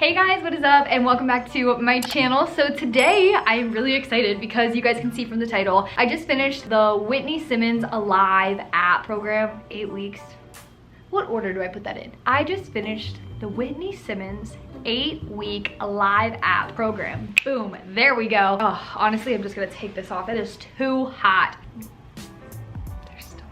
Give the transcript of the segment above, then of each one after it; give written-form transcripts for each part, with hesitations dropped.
Hey guys, what is up and welcome back to my channel. So today I'm really excited because you guys can see from the title, I just finished the Whitney Simmons ALIVE app program, 8 weeks. What order do I put that in? I just finished the Whitney Simmons 8-week ALIVE app program. Boom, there we go. Oh, honestly, I'm just gonna take this off. It is too hot. They're still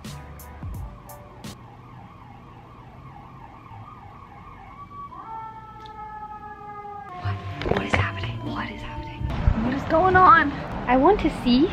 What is happening? What is happening? What is going on? I want to see.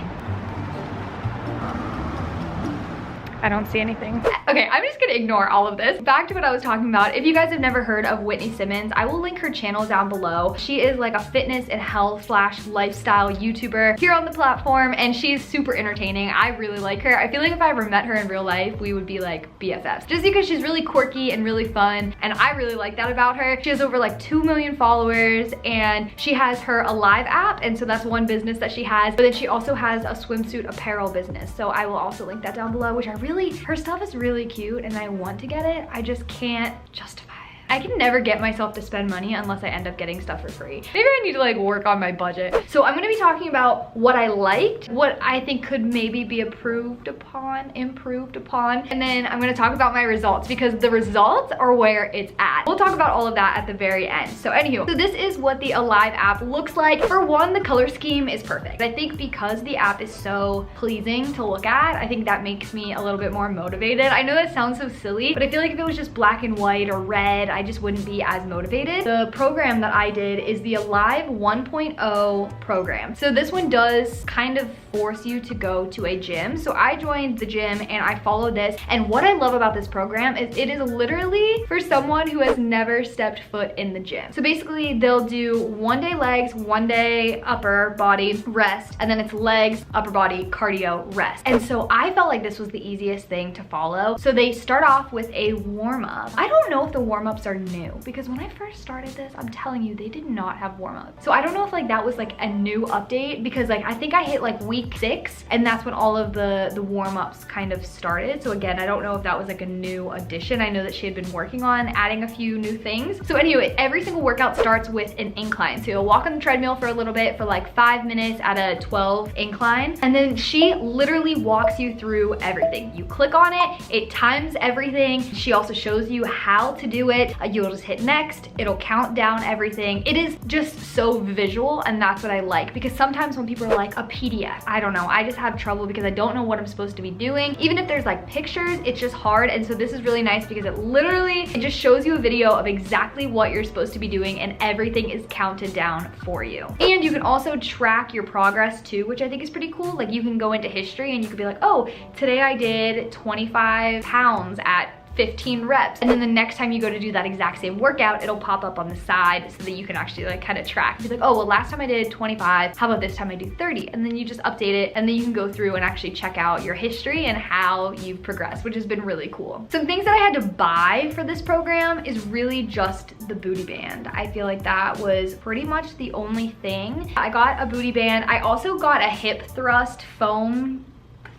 I don't see anything. Okay, I'm just gonna ignore all of this. Back to what I was talking about. If you guys have never heard of Whitney Simmons, I will link her channel down below. She is like a fitness and health / lifestyle YouTuber here on the platform, and she's super entertaining. I really like her. I feel like if I ever met her in real life, we would be like BFFs. Just because she's really quirky and really fun, and I really like that about her. She has over like 2 million followers, and she has her ALIVE app, and so that's one business that she has. But then she also has a swimsuit apparel business. So I will also link that down below, which I really, her stuff is really cute and I want to get it. I just can't justify it. I can never get myself to spend money unless I end up getting stuff for free. Maybe I need to like work on my budget. So I'm gonna be talking about what I liked, what I think could maybe be improved upon, and then I'm gonna talk about my results because the results are where it's at. We'll talk about all of that at the very end. So anywho, so this is what the ALIVE app looks like. For one, the color scheme is perfect. I think because the app is so pleasing to look at, I think that makes me a little bit more motivated. I know that sounds so silly, but I feel like if it was just black and white or red, I just wouldn't be as motivated. The program that I did is the ALIVE 1.0 program. So this one does kind of force you to go to a gym. So I joined the gym and I followed this. And what I love about this program is it is literally for someone who has never stepped foot in the gym. So basically they'll do 1 day legs, 1 day upper body rest, and then it's legs, upper body, cardio, rest. And so I felt like this was the easiest thing to follow. So they start off with a warm-up. I don't know if the warm-ups are new because when I first started this, I'm telling you, they did not have warm-ups. So I don't know if like that was like a new update because like I think I hit like week 6 and that's when all of the warm-ups kind of started. So again, I don't know if that was like a new addition. I know that she had been working on adding a few new things. So anyway, every single workout starts with an incline. So you'll walk on the treadmill for a little bit for like 5 minutes at a 12 incline. And then she literally walks you through everything. You click on it, it times everything. She also shows you how to do it. You'll just hit next, it'll count down everything. It is just so visual, and that's what I like because sometimes when people are like a PDF, I don't know, I just have trouble because I don't know what I'm supposed to be doing. Even if there's like pictures, it's just hard. And so this is really nice because it just shows you a video of exactly what you're supposed to be doing and everything is counted down for you. And you can also track your progress too, which I think is pretty cool. Like you can go into history and you could be like, oh, today I did 25 pounds at 15 reps. And then the next time you go to do that exact same workout, it'll pop up on the side so that you can actually like kind of track. Be like, oh, well, last time I did 25, how about this time I do 30? And then you just update it and then you can go through and actually check out your history and how you've progressed, which has been really cool. Some things that I had to buy for this program is really just the booty band. I feel like that was pretty much the only thing. I got a booty band. I also got a hip thrust foam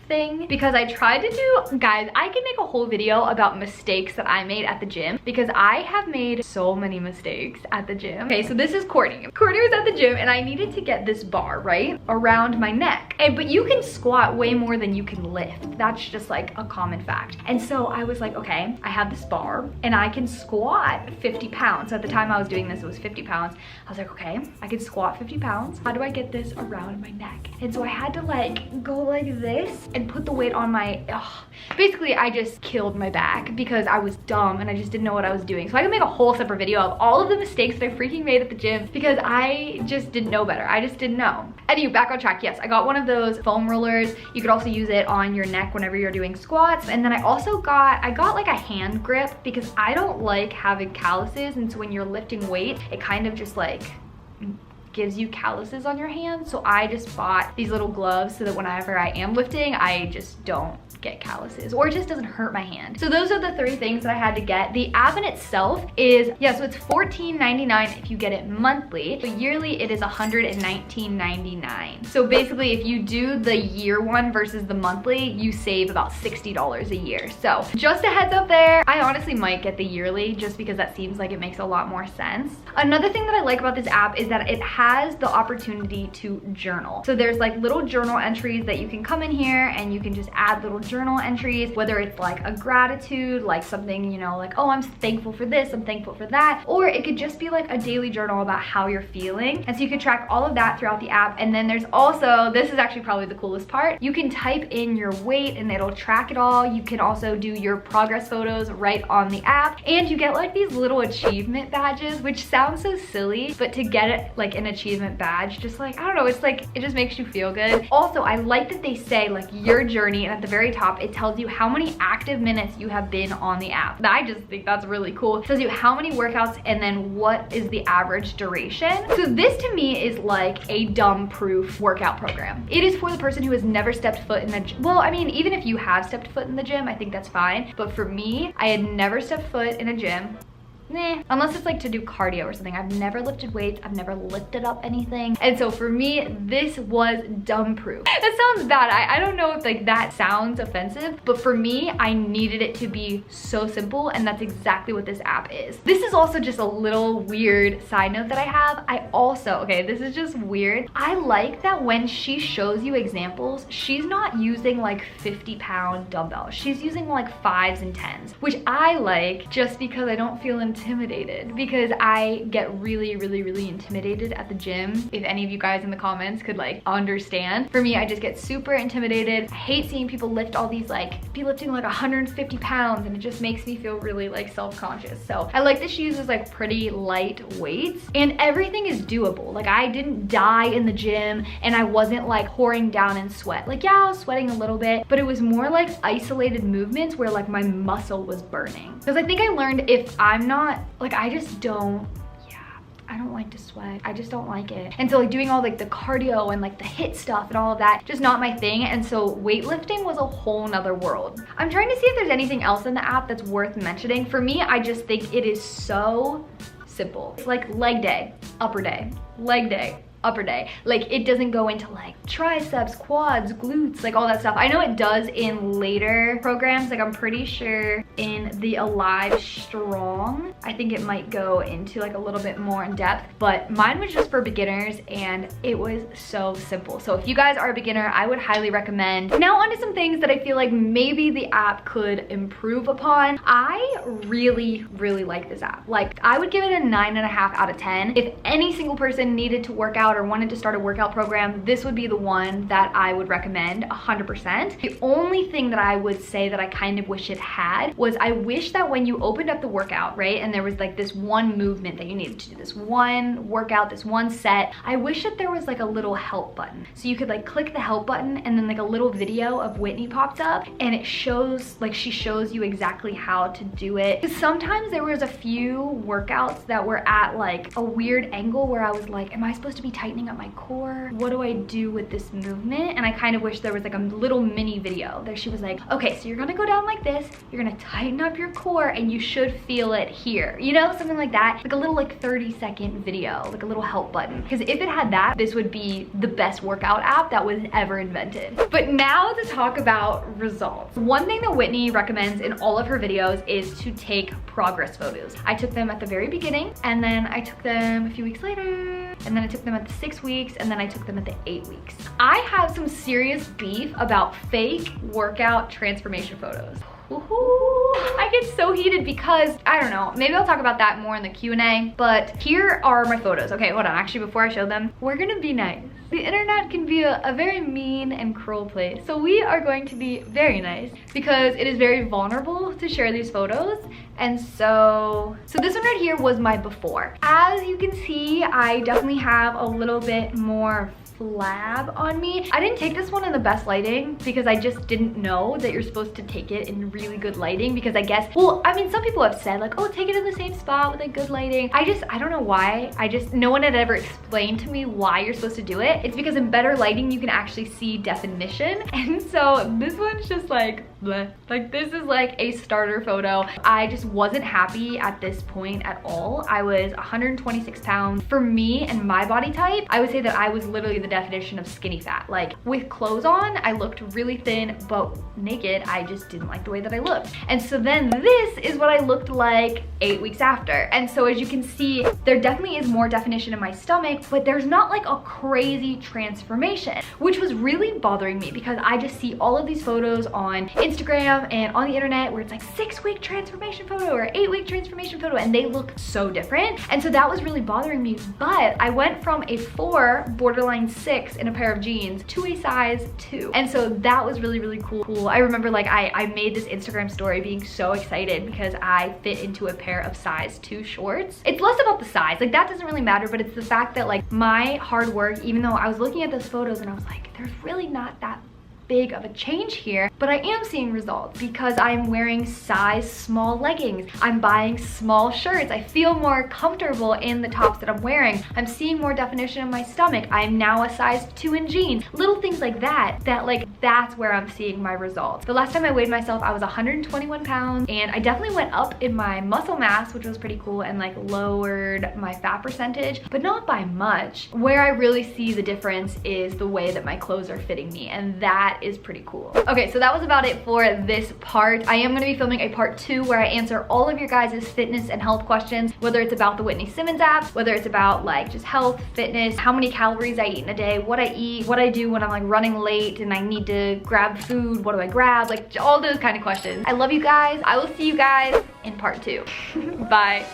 thing because I tried to do, guys, I can make a whole video about mistakes that I made at the gym because I have made so many mistakes at the gym. Okay, so this is Courtney. Courtney was at the gym and I needed to get this bar, right, around my neck. But you can squat way more than you can lift. That's just like a common fact. And so I was like, okay, I have this bar and I can squat 50 pounds. So at the time I was doing this, it was 50 pounds. I was like, okay, I can squat 50 pounds. How do I get this around my neck? And so I had to like go like this and put the weight on my, basically I just killed my back because I was dumb and I just didn't know what I was doing. So I can make a whole separate video of all of the mistakes that I freaking made at the gym because I just didn't know better. I just didn't know. Anyway, back on track. Yes, I got one of those foam rollers. You could also use it on your neck whenever you're doing squats. And then I also got like a hand grip because I don't like having calluses. And so when you're lifting weight, it kind of just like gives you calluses on your hands. So I just bought these little gloves so that whenever I am lifting, I just don't get calluses, or it just doesn't hurt my hand. So those are the 3 things that I had to get. The app in itself is, yeah, so it's $14.99 if you get it monthly, but yearly it is $119.99. So basically if you do the year one versus the monthly, you save about $60 a year. So just a heads up there. I honestly might get the yearly just because that seems like it makes a lot more sense. Another thing that I like about this app is that it has the opportunity to journal. So there's like little journal entries that you can come in here and you can just add little journal entries, whether it's like a gratitude, like something, you know, like, oh, I'm thankful for this, I'm thankful for that, or it could just be like a daily journal about how you're feeling. And so you can track all of that throughout the app. And then there's also, this is actually probably the coolest part, you can type in your weight and it'll track it all. You can also do your progress photos right on the app, and you get like these little achievement badges, which sounds so silly, but to get it like an achievement badge, just like, I don't know, it's like, it just makes you feel good. Also, I like that they say like your journey, and at the very top, it tells you how many active minutes you have been on the app. I just think that's really cool. It tells you how many workouts and then what is the average duration. So this to me is like a dumb-proof workout program. It is for the person who has never stepped foot in the gym. Well, I mean, even if you have stepped foot in the gym, I think that's fine. But for me, I had never stepped foot in a gym. Nah, unless it's like to do cardio or something. I've never lifted weights, I've never lifted up anything. And so for me, this was dumb proof. That sounds bad. I don't know if like that sounds offensive, but for me, I needed it to be so simple, and that's exactly what this app is. This is also just a little weird side note that I have. I also, okay, this is just weird. I like that when she shows you examples, she's not using like 50-pound dumbbells. She's using like 5s and 10s, which I like just because I don't feel intimidated, because I get really intimidated at the gym. If any of you guys in the comments could like understand. For me, I just get super intimidated. I hate seeing people lift all these, like be lifting like 150 pounds, and it just makes me feel really like self-conscious. So I like that she uses like pretty light weights, and everything is doable. Like I didn't die in the gym, and I wasn't like pouring down in sweat. Like, yeah, I was sweating a little bit, but it was more like isolated movements where like my muscle was burning. Because I think I learned if I'm not, like, I just don't, I don't like to sweat. I just don't like it. And so like doing all like the cardio and like the HIIT stuff and all of that, just not my thing. And so weightlifting was a whole nother world. I'm trying to see if there's anything else in the app that's worth mentioning. For me, I just think it is so simple. It's like leg day, upper day, leg day, upper day. Like it doesn't go into like triceps, quads, glutes, like all that stuff. I know it does in later programs. Like I'm pretty sure in the Alive Strong, I think it might go into like a little bit more in depth, but mine was just for beginners and it was so simple. So if you guys are a beginner, I would highly recommend. Now onto some things that I feel like maybe the app could improve upon. I really like this app. Like I would give it a 9.5 out of 10. If any single person needed to work out or wanted to start a workout program, this would be the one that I would recommend 100%. The only thing that I would say that I kind of wish it had was I wish that when you opened up the workout, right, and there was like this one movement that you needed to do, this one workout, this one set, I wish that there was like a little help button. So you could like click the help button and then like a little video of Whitney popped up and it shows, like she shows you exactly how to do it. Because sometimes there was a few workouts that were at like a weird angle where I was like, am I supposed to be tightening up my core? What do I do with this movement? And I kind of wish there was like a little mini video that she was like, okay, so you're gonna go down like this, you're gonna tighten up your core and you should feel it here. You know, something like that. Like a little like 30-second video, like a little help button. Because if it had that, this would be the best workout app that was ever invented. But now to talk about results. One thing that Whitney recommends in all of her videos is to take progress photos. I took them at the very beginning, and then I took them a few weeks later, and then I took them at the 6 weeks, and then I took them at the 8 weeks. I have some serious beef about fake workout transformation photos. I get so heated because, I don't know, maybe I'll talk about that more in the Q&A, but here are my photos. Okay, hold on, actually before I show them, we're gonna be nice. The internet can be a very mean and cruel place, so we are going to be very nice because it is very vulnerable to share these photos. And so this one right here was my before. As you can see, I definitely have a little bit more slab on me. I didn't take this one in the best lighting because I just didn't know that you're supposed to take it in really good lighting, because I guess, well, I mean, some people have said like, oh, take it in the same spot with like good lighting. I don't know why. No one had ever explained to me why you're supposed to do it. It's because in better lighting, you can actually see definition. And so this one's just like, bleh. Like this is like a starter photo. I just wasn't happy at this point at all. I was 126 pounds. For me and my body type, I would say that I was literally the definition of skinny fat. Like with clothes on, I looked really thin, but naked, I just didn't like the way that I looked. And so then this is what I looked like 8 weeks after. And so as you can see, there definitely is more definition in my stomach, but there's not like a crazy transformation, which was really bothering me because I just see all of these photos on Instagram and on the internet where it's like 6-week transformation photo or 8-week transformation photo, and they look so different. And so that was really bothering me. But I went from a 4, borderline 6 in a pair of jeans to a size 2. And so that was really, really cool. I remember like I made this Instagram story being so excited because I fit into a pair of size 2 shorts. It's less about the size, like that doesn't really matter, but it's the fact that like my hard work, even though I was looking at those photos and I was like, there's really not that big of a change here, but I am seeing results because I'm wearing size small leggings. I'm buying small shirts. I feel more comfortable in the tops that I'm wearing. I'm seeing more definition in my stomach. I'm now a size 2 in jeans. Little things like that, that's where I'm seeing my results. The last time I weighed myself, I was 121 pounds, and I definitely went up in my muscle mass, which was pretty cool, and like lowered my fat percentage, but not by much. Where I really see the difference is the way that my clothes are fitting me, and that is pretty cool. Okay, so that was about it for this part. I am going to be filming a part 2 where I answer all of your guys' fitness and health questions, whether it's about the Whitney Simmons app, whether it's about like just health, fitness, how many calories I eat in a day, what I eat, what I do when I'm like running late and I need to grab food, what do I grab, like all those kind of questions. I love you guys. I will see you guys in part 2. Bye.